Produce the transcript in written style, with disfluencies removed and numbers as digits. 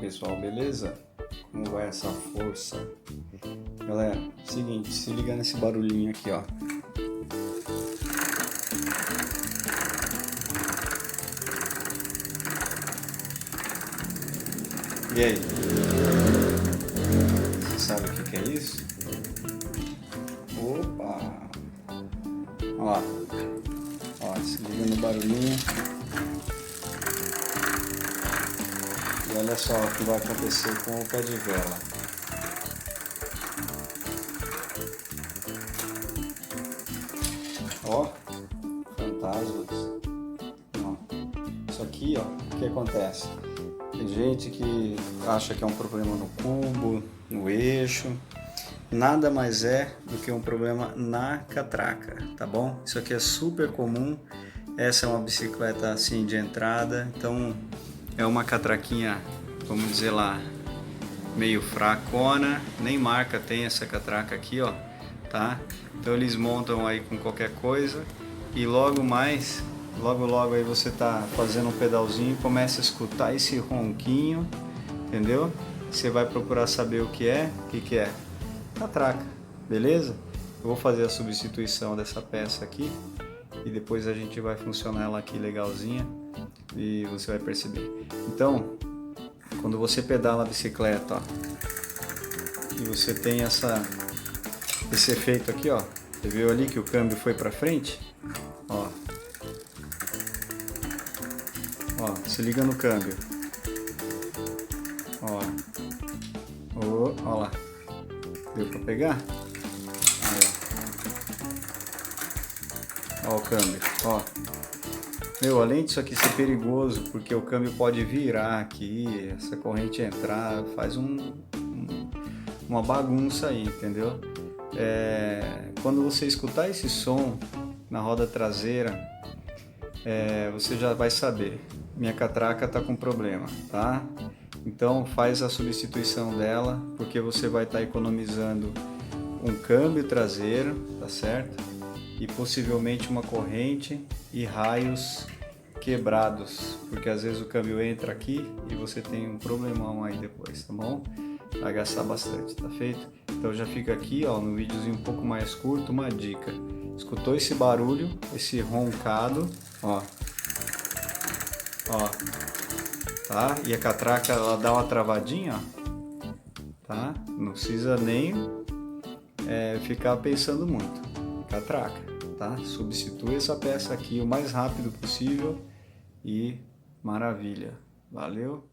Pessoal, beleza? Como vai essa força? Galera, seguinte, se liga nesse barulhinho aqui, ó. E aí? Você sabe o que é isso? Opa! Ó, ó, se liga no barulhinho. E olha só o que vai acontecer com o pé de vela. Ó, fantasmas. Ó. Isso aqui, ó, o que acontece? Tem gente que acha que é um problema no cubo, no eixo. Nada mais é do que um problema na catraca, tá bom? Isso aqui é super comum. Essa é uma bicicleta assim de entrada, então é uma catraquinha, vamos dizer lá, meio fracona, nem marca tem essa catraca aqui, ó, tá? Então eles montam aí com qualquer coisa e logo aí você tá fazendo um pedalzinho e começa a escutar esse ronquinho, entendeu? Você vai procurar saber o que é, catraca, beleza? Eu vou fazer a substituição dessa peça aqui e depois a gente vai funcionar ela aqui legalzinha e você vai perceber. Então, quando você pedala a bicicleta, ó, e você tem esse efeito aqui, ó, você viu ali que o câmbio foi para frente, ó, ó, se liga no câmbio, ó, ó lá, deu para pegar? Ó o câmbio, ó. Meu, além disso aqui ser perigoso, porque o câmbio pode virar aqui, essa corrente entrar, faz uma bagunça aí, entendeu? Quando você escutar esse som na roda traseira, você já vai saber, minha catraca tá com problema, tá? Então faz a substituição dela, porque você vai estar economizando um câmbio traseiro, tá certo? E possivelmente uma corrente e raios quebrados, porque às vezes o câmbio entra aqui e você tem um problemão aí depois, tá bom? Vai gastar bastante, tá feito? Então já fica aqui, ó, no videozinho um pouco mais curto, uma dica. Escutou esse barulho, esse roncado, ó, ó, tá? E a catraca ela dá uma travadinha, ó, tá? Não precisa nem ficar pensando muito. Catraca, tá? Substitui essa peça aqui o mais rápido possível e maravilha. Valeu!